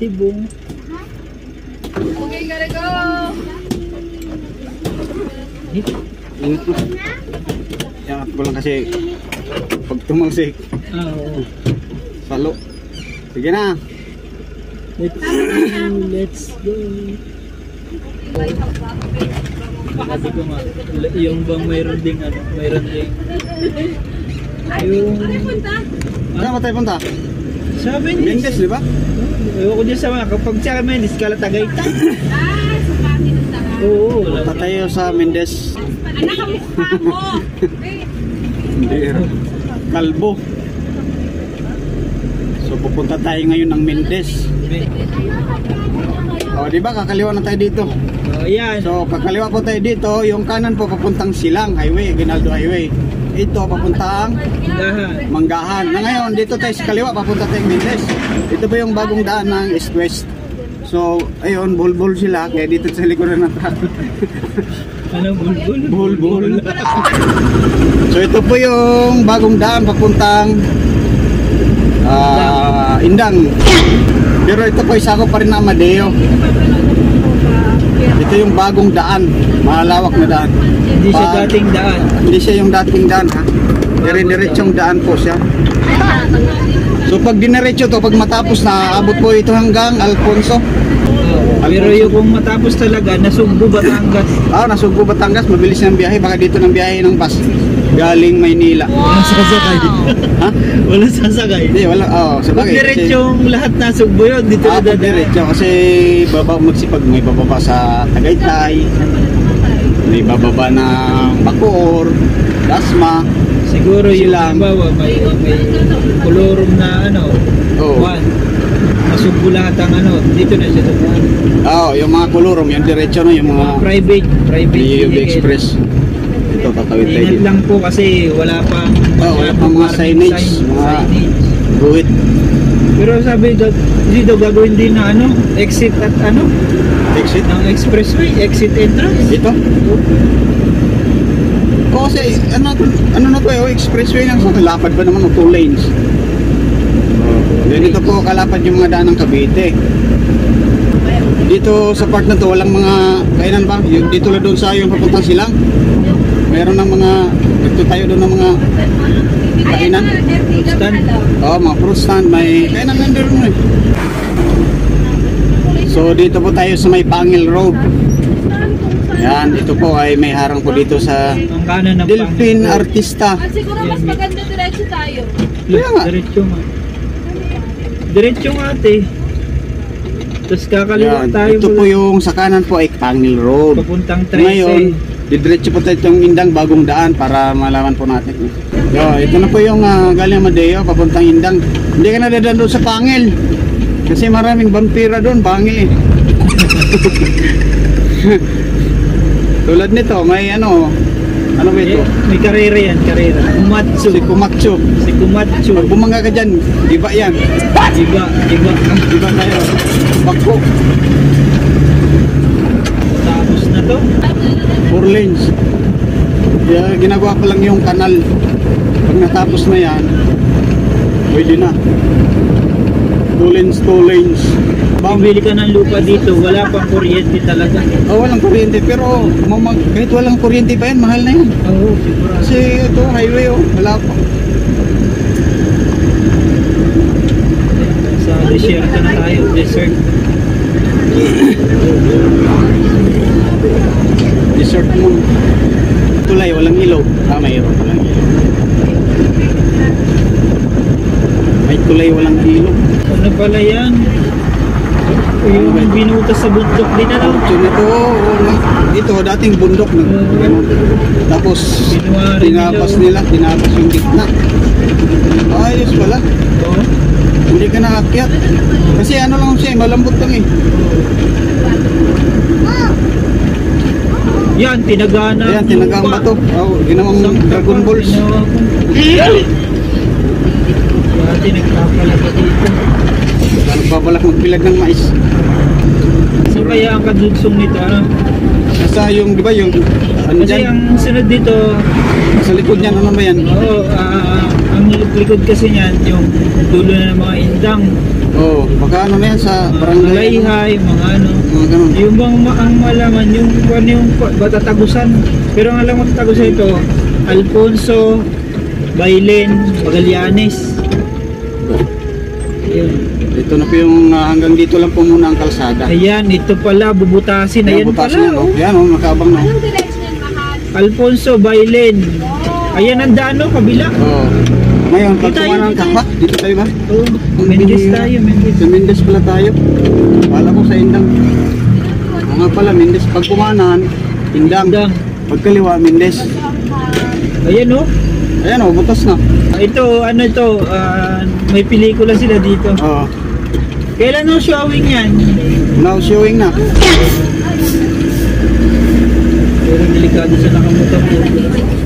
Sibong. Okay, gotta go! Ito. Yan, ko lang kasi pag tumagsik. Oo. Salo. Sige na. Let's go. Sabi ko nga, yung bang mayroon ding ano, mayroon ding yung... Saan ba tayo punta? Sa Venice. Mendes, di ba? Ayoko dyan sa mga, kapag sa Venice, kala Tagaytay. Sukati ng taga. Oo, Punta tayo sa Mendes. Anak, kamukha mo! Hindi. Kalbo. So pupunta tayo ngayon ng Mendes. O, di ba? Kakaliwa na tayo dito. Yan. So, kakaliwa po tayo dito. Yung kanan po papuntang Silang Highway, Aguinaldo Highway. Ito papuntang Dahan. Manggahan. Na ngayon, dito tayo sa kaliwa, papunta tayong Mendes. Ito po yung bagong daan ng East-West. So, ayun, bulbul sila. Kaya dito sa likuran ng truck. Anong bulbul? Bulbul. So, ito po yung bagong daan papuntang Indang. Pero ito po isa ko pa rin na Amadeo. Ito yung bagong daan, malawak na daan. Hindi siya dating daan. Hindi siya yung dating daan, ha. Dire-diretsong daan po siya. So pag diniretso to, pag matapos na, abot po ito hanggang Alfonso. Pero yung kung matapos talaga, Nasugbu, Batangas. Nasugbu, Batangas, mabilis ng biyahe. Baka dito ng biyahe ng bus galing Maynila. Walang sasakay. Ha? Walang sasakay. Hindi, wala. Pag Sabagay. diretsong lahat Nasugbu yun, dito na dadaan. Diretso kasi magsipag may bababa sa Tagaytay, may bababa ng Bacoor, Dasma. Siguro yung Silang. halimbawa may kolorum na ano, Oo. Nasugbu lahat ang ano, dito na siya dadaan. Yung mga kolorum, yung diretso no, yung mga Private UB ticket. Express. Ito, tatawid tayo Ingat dito. lang po kasi wala pang Wala pang mga signage, mga guhit. Pero sabi dito gagawin din na ano, exit at ano, Exit. ng expressway, exit entrance. Dito? Kasi ano na to expressway lang sa lapad pa naman 2 lanes. Dito po kalapad yung mga daan ng Cavite. Dito sa part na to walang mga kainan ba? Dito lang doon sa yung papuntang Silang. Meron ng mga dito tayo doon ng mga kainan. Stand. Mga fruit stand, may kainan nandun eh. So dito po tayo sa may Pangil Road. Yan, ito po ay may harang po dito sa Ang kanan ng Delphin Artista. Siguro mas maganda diretso tayo. Kaya nga. Diretso nga. Diretso nga ate. Tapos kakaliwa Yan, tayo. ito po yung sa kanan po ay Pangil Road. Papuntang 13. Ngayon, didiretso po tayo itong Indang bagong daan para malaman po natin. Ito na po yung galing Amadeo papuntang Indang. Hindi ka na dadaan doon sa Pangil. Kasi maraming vampira doon, Pangil eh. Tulad nito, may ano ba ito? May karera yan, karera. Kumatsu. Si Kumatsu. Si Kumatsu. Pag bumanga ka dyan, iba yan. Iba. Iba tayo. Bako. Tapos na to. 4 lanes. Kaya ginagawa ko lang yung kanal. Pag natapos na yan, pwede na. 2 lanes. Bumili ka ng lupa dito, wala pang kuryente talaga. Walang kuryente. Pero kahit walang kuryente pa yan, mahal na yan. Oo, siguro. Kasi ito, highway wala pa. Sa desierto na tayo, desert. Desert moon. Tulay, walang ilaw. Mayroon walang ilaw. May tulay, walang ilaw. Ano pala yan? Yung binutas sa bundok din ano? Ito, dating bundok na ganun. Tapos tinapas nila yung gitna. Ayos pala. Oo. Hindi ka nakakyat. Kasi ano lang siya, malambot lang eh. Yan, tinagana. Ayan, tinagang bato. Ginawang Dragon Balls. Dati nagpapala pa dito. Nagbabalak magpilag ng mais. So kaya ang kadugsong nito, ano? Nasa yung, di ba yung, ano Kasi dyan? ang sunod dito, Sa likod niyan, ano ba yan? oo, ang likod kasi niyan, yung dulo na ng mga indang, Oo, baka ano na yan sa barangay. layhay, mga ano. Mga ganun. Yung bang ang malaman, yung batatagusan. Pero ang alam mo tatagusan ito, Alfonso, Bailen, Magallanes. Yun. Ito na po yung hanggang dito lang po muna ang kalsada. Ayan, ito pala, bubutasin. Ayan Butasin pala, yan, oh. Ayan, oh, makabang na. Anong direction yan, mahal? Alfonso, Bailen. Ayan ang daan, oh, kabila. Oo. Ngayon, pag Dito tayo, kumanan dito ka, tayo. ha? Dito tayo ba? Oh, Mendes tayo, Mendes. Sa Mendes pala tayo. Kala ko sa Indang. Nga pala, Mendes. Pag kumanan, Indang. Indang. Pag kaliwa, Mendes. Ayan, oh. Ayan, oh, butas na. Ito, ano ito, may pelikula sila dito. Oo. Kailan ang showing yan? Now showing na. Pero delikado sa nakamotor po.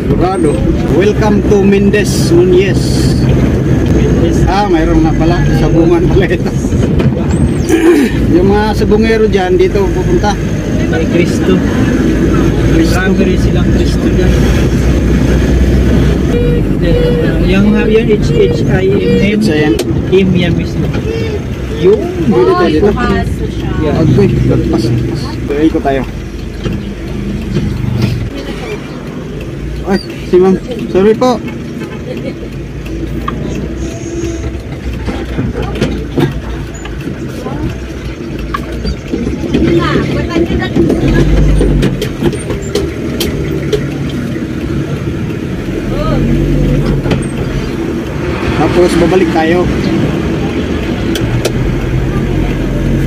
Dorado. Welcome to Mendes Nunez. Mayroon nga pala. Sabungan pala ito. Yung mga sabungero dyan, dito pupunta. Kay Cristo. Marami silang Cristo dyan. Yung HHIM, Ayan. Im yan mismo. Yung, Dito tayo dito. Paso siya. yeah. Agoy, lagpas. Tuloy ko tayo. Ay, si ma'am. Sorry po. Tapos babalik tayo.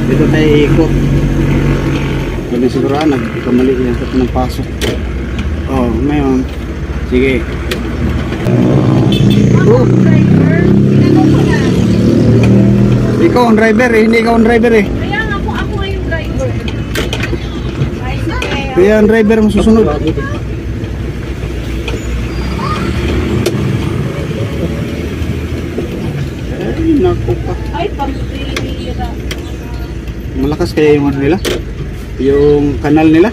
Dito tayo ikot. Sabi siguro nagkamali yan sa ng pasok. Oh, ngayon. Sige. Oh, Driver, tinanong ko na. ikaw ang driver eh, hindi ikaw ang driver eh. Kaya nga po, ako nga yung driver. Ay, sige. Kaya ang driver mo susunod. Ay, naku pa. Ay, pambira. Malakas kaya yung ano nila? Yung kanal nila?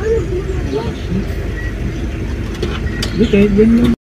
Hindi, kahit ganyan.